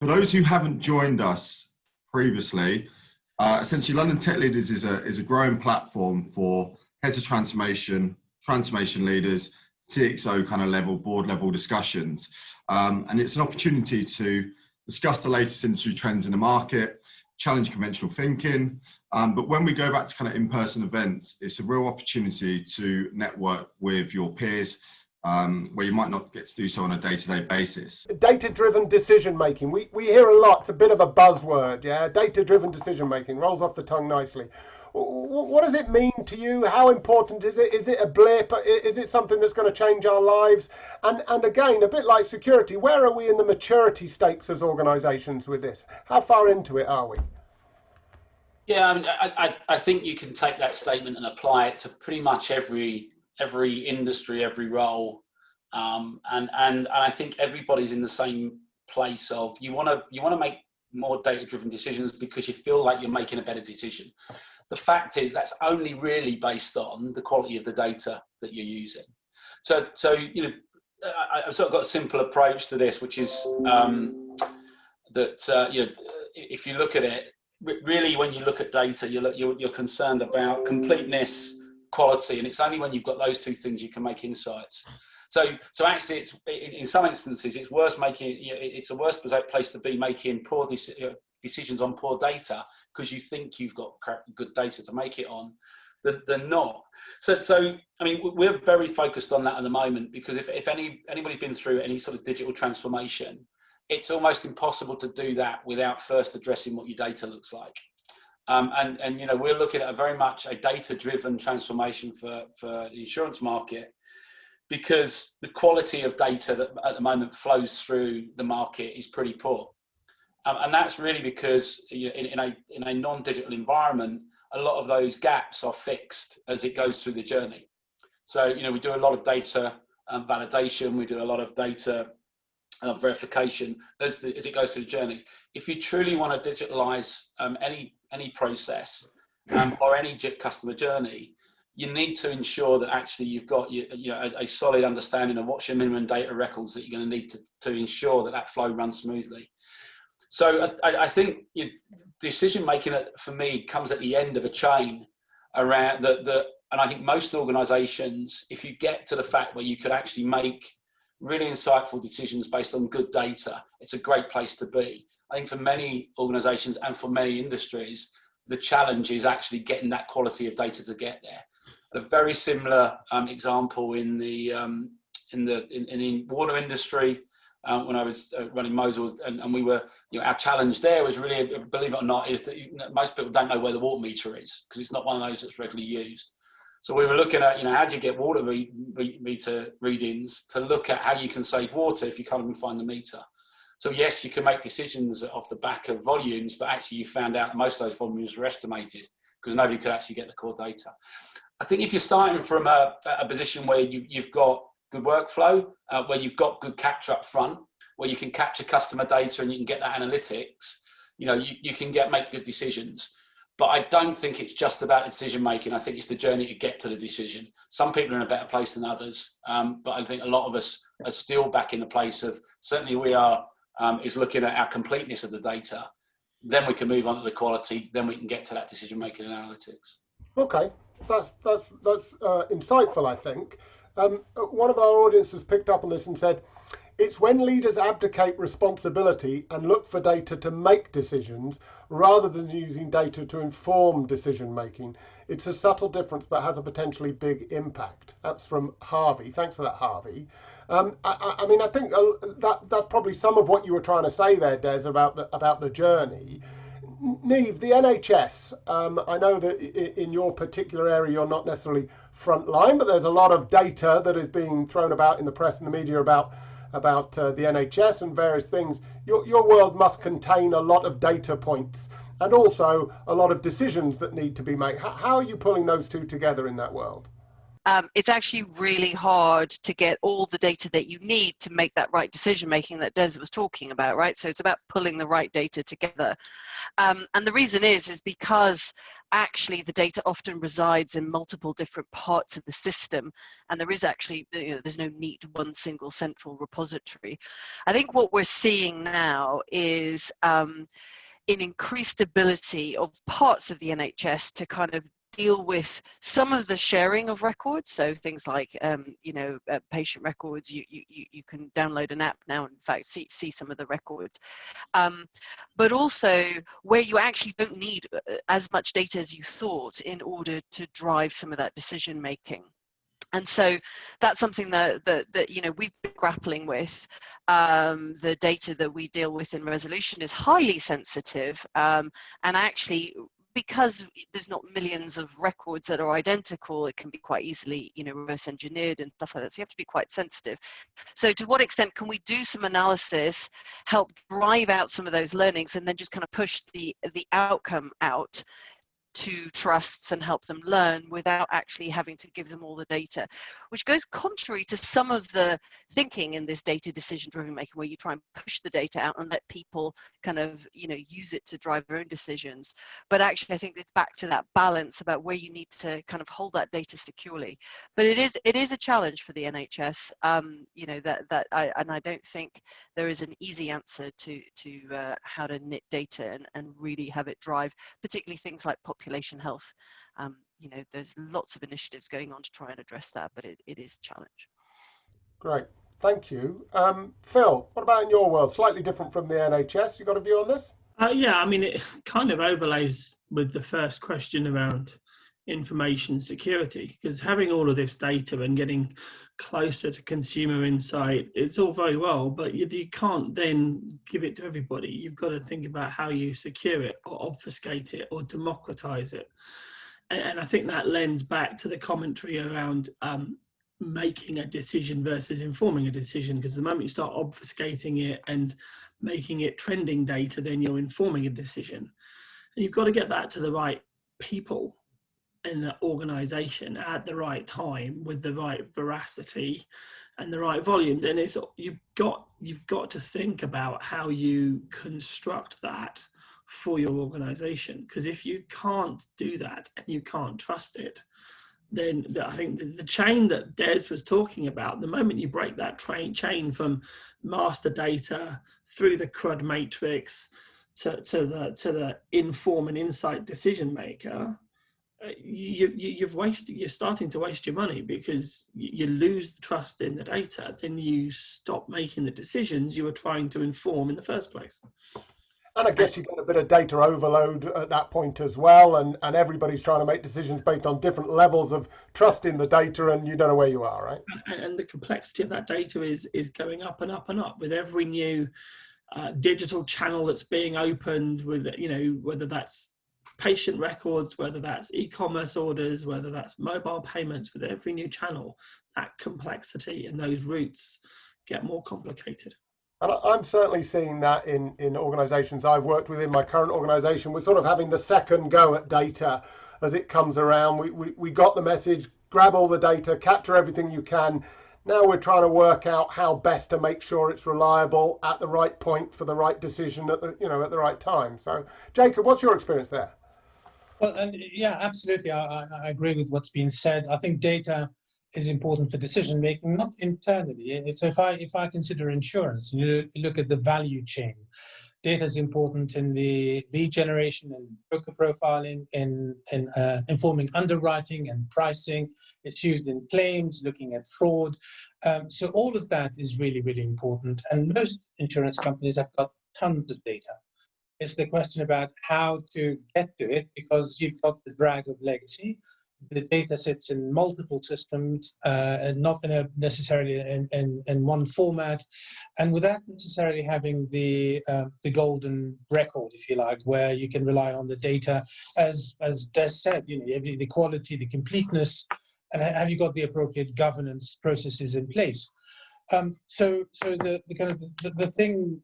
For those who haven't joined us previously, essentially London Tech Leaders is a growing platform for heads of transformation leaders, CXO kind of level, board level discussions. And it's an opportunity to discuss the latest industry trends in the market, challenge conventional thinking. But when we go back to kind of in-person events, it's a real opportunity to network with your peers, where you might not get to do so on a day-to-day basis. Data-driven decision-making. We hear a lot. It's a bit of a buzzword, yeah? Data-driven decision-making. Rolls off the tongue nicely. What does it mean to you? How important is it? Is it a blip? Is it something that's going to change our lives? And again, a bit like security, where are we in the maturity stakes as organisations with this? How far into it are we? Yeah, I mean, I think you can take that statement and apply it to pretty much every industry, every role, and I think everybody's in the same place of you want to make more data-driven decisions because you feel like you're making a better decision. The fact is that's only really based on the quality of the data that you're using. So you know, I've sort of got a simple approach to this, which is that you know, if you look at it, really when you look at data, you're concerned about completeness, quality, and it's only when you've got those two things you can make insights. So actually, it's in some instances it's worse making, you know, it's a worse place to be making poor decisions on poor data because you think you've got good data to make it on than not. So I mean, we're very focused on that at the moment because if anybody's been through any sort of digital transformation, it's almost impossible to do that without first addressing what your data looks like. And you know, we're looking at very much a data-driven transformation for the insurance market because the quality of data that at the moment flows through the market is pretty poor. And that's really because in a non-digital environment, a lot of those gaps are fixed as it goes through the journey. So, you know, we do a lot of data validation, we do a lot of data verification as it goes through the journey. If you truly want to digitalize any process or any customer journey, you need to ensure that actually you've got a solid understanding of what's your minimum data records that you're going to need to ensure that flow runs smoothly. So I think decision making for me comes at the end of a chain around and I think most organizations, if you get to the fact where you could actually make really insightful decisions based on good data, it's a great place to be. I think for many organizations and for many industries, the challenge is actually getting that quality of data to get there. A very similar example in the water industry, when I was running Mosul, and we were, you know, our challenge there was really, believe it or not, is that most people don't know where the water meter is because it's not one of those that's regularly used. So we were looking at, you know, how do you get water meter readings to look at how you can save water if you can't even find the meter. So yes, you can make decisions off the back of volumes, but actually you found out that most of those volumes were estimated because nobody could actually get the core data. I think if you're starting from a position where you've got good workflow, where you've got good capture up front, where you can capture customer data and you can get that analytics, you know, you can make good decisions. But I don't think it's just about decision making. I think it's the journey to get to the decision. Some people are in a better place than others, but I think a lot of us are still back in the place of, certainly we are, is looking at our completeness of the data. Then we can move on to the quality. Then we can get to that decision making and analytics. Okay, that's insightful, I think. One of our audience has picked up on this and said, it's when leaders abdicate responsibility and look for data to make decisions rather than using data to inform decision making. It's a subtle difference but has a potentially big impact. That's from Harvey. Thanks for that, Harvey. I mean, I think that's probably some of what you were trying to say there, Des, about the journey. Niamh, the NHS, I know that in your particular area you're not necessarily front line, but there's a lot of data that is being thrown about in the press and the media about the NHS and various things. Your world must contain a lot of data points and also a lot of decisions that need to be made. How are you pulling those two together in that world? It's actually really hard to get all the data that you need to make that right decision making that Des was talking about, right? So it's about pulling the right data together. And the reason is because actually the data often resides in multiple different parts of the system, and there is actually, there's no neat one single central repository. I think what we're seeing now is an increased ability of parts of the NHS to kind of deal with some of the sharing of records. So things like, patient records, you can download an app now, and in fact, see some of the records. But also where you actually don't need as much data as you thought in order to drive some of that decision making. And so that's something that we've been grappling with. The data that we deal with in resolution is highly sensitive, and actually, because there's not millions of records that are identical, it can be quite easily, reverse engineered and stuff like that. So you have to be quite sensitive. So to what extent can we do some analysis, help drive out some of those learnings, and then just kind of push the outcome out to trusts and help them learn without actually having to give them all the data, which goes contrary to some of the thinking in this data decision driven making, where you try and push the data out and let people kind of use it to drive their own decisions. But actually, I think it's back to that balance about where you need to kind of hold that data securely. But it is a challenge for the NHS, I don't think there is an easy answer to how to knit data and really have it drive, particularly things like population health. There's lots of initiatives going on to try and address that, but it is a challenge. Great, thank you. Phil, what about in your world? Slightly different from the NHS. You got a view on this? Yeah, I mean, it kind of overlays with the first question around information security, because having all of this data and getting closer to consumer insight, it's all very well, but you can't then give it to everybody. You've got to think about how you secure it or obfuscate it or democratize it. And I think that lends back to the commentary around making a decision versus informing a decision, because the moment you start obfuscating it and making it trending data, then you're informing a decision. And you've got to get that to the right people in the organization at the right time with the right veracity and the right volume. And it's you've got to think about how you construct that for your organization, because if you can't do that and you can't trust it, then I think the chain that Des was talking about, the moment you break that chain from master data through the CRUD matrix to the inform and insight decision maker, you're starting to waste your money, because you lose the trust in the data. Then you stop making the decisions you were trying to inform in the first place. And I guess you get a bit of data overload at that point as well, and everybody's trying to make decisions based on different levels of trust in the data, and you don't know where you are, right? And the complexity of that data is going up and up and up with every new digital channel that's being opened, with whether that's patient records, whether that's e-commerce orders, whether that's mobile payments. With every new channel, that complexity and those routes get more complicated. And I'm certainly seeing that in organisations I've worked with in my current organisation. We're sort of having the second go at data as it comes around. We got the message, grab all the data, capture everything you can. Now we're trying to work out how best to make sure it's reliable at the right point for the right decision at the right time. So, Jacob, what's your experience there? Well, and yeah, absolutely. I agree with what's been said. I think data is important for decision making, not internally. So if I consider insurance, you look at the value chain. Data is important in the lead generation and broker profiling, in informing underwriting and pricing. It's used in claims, looking at fraud. So all of that is really, really important. And most insurance companies have got tons of data. It's the question about how to get to it, because you've got the drag of legacy. The data sits in multiple systems, and not necessarily in one format, and without necessarily having the golden record, if you like, where you can rely on the data, as Des said, the quality, the completeness, and have you got the appropriate governance processes in place? So the kind of the thing,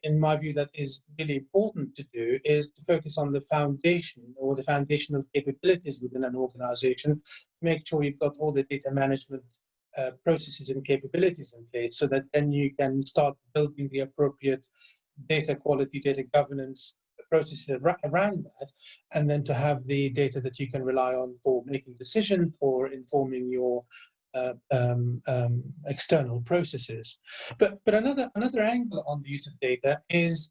in my view, that is really important to do is to focus on the foundation, or the foundational capabilities within an organization. Make sure you've got all the data management processes and capabilities in place, so that then you can start building the appropriate data quality, data governance processes around that, and then to have the data that you can rely on for making decisions or informing your external processes. But another angle on the use of data is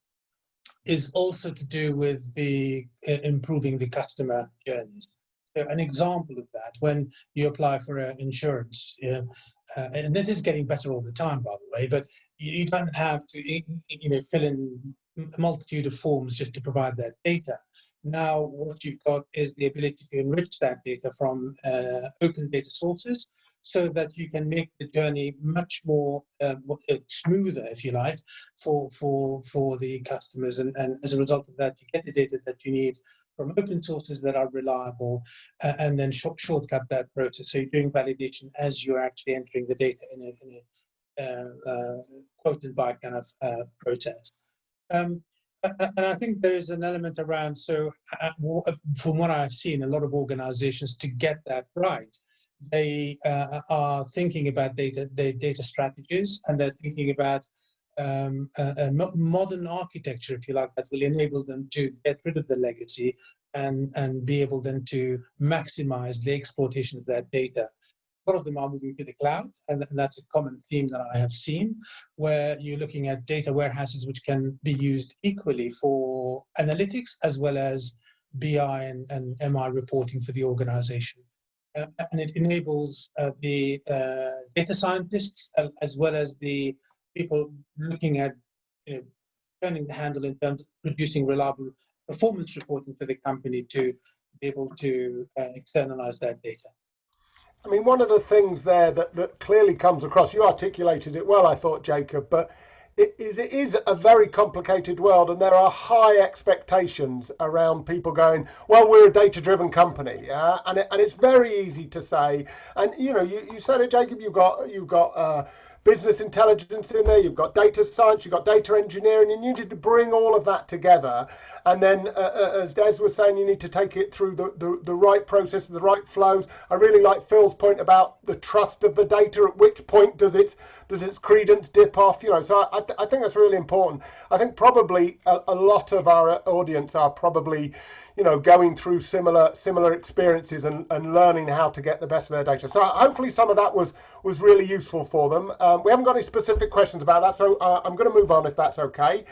also to do with the improving the customer journeys. So an example of that, when you apply for insurance, and this is getting better all the time, by the way, but you don't have to fill in a multitude of forms just to provide that data. Now what you've got is the ability to enrich that data from open data sources, so that you can make the journey much more smoother, if you like, for the customers. And as a result of that, you get the data that you need from open sources that are reliable, and then shortcut that process. So you're doing validation as you're actually entering the data in a quoted by kind of process. And I think there is an element around, so from what I've seen, a lot of organizations, to get that right, they are thinking about data strategies, and they're thinking about a modern architecture, if you like, that will enable them to get rid of the legacy and be able then to maximize the exploitation of that data. A lot of them are moving to the cloud, and that's a common theme that I have seen, where you're looking at data warehouses which can be used equally for analytics as well as BI and MI reporting for the organization. And it enables the data scientists as well as the people looking at turning the handle in terms of producing reliable performance reporting for the company to be able to externalize that data. I mean, one of the things there that clearly comes across, you articulated it well, I thought, Jacob, but it is a very complicated world, and there are high expectations around people going, well, we're a data-driven company, and it's very easy to say, and you said it, Jacob, you've got business intelligence in there, you've got data science, you've got data engineering, and you need to bring all of that together. And then, as Des was saying, you need to take it through the right process, the right flows. I really like Phil's point about the trust of the data. At which point does its credence dip off? So I think that's really important. I think probably a lot of our audience are probably going through similar experiences and learning how to get the best of their data. So hopefully some of that was really useful for them. We haven't got any specific questions about that, so I'm going to move on if that's okay.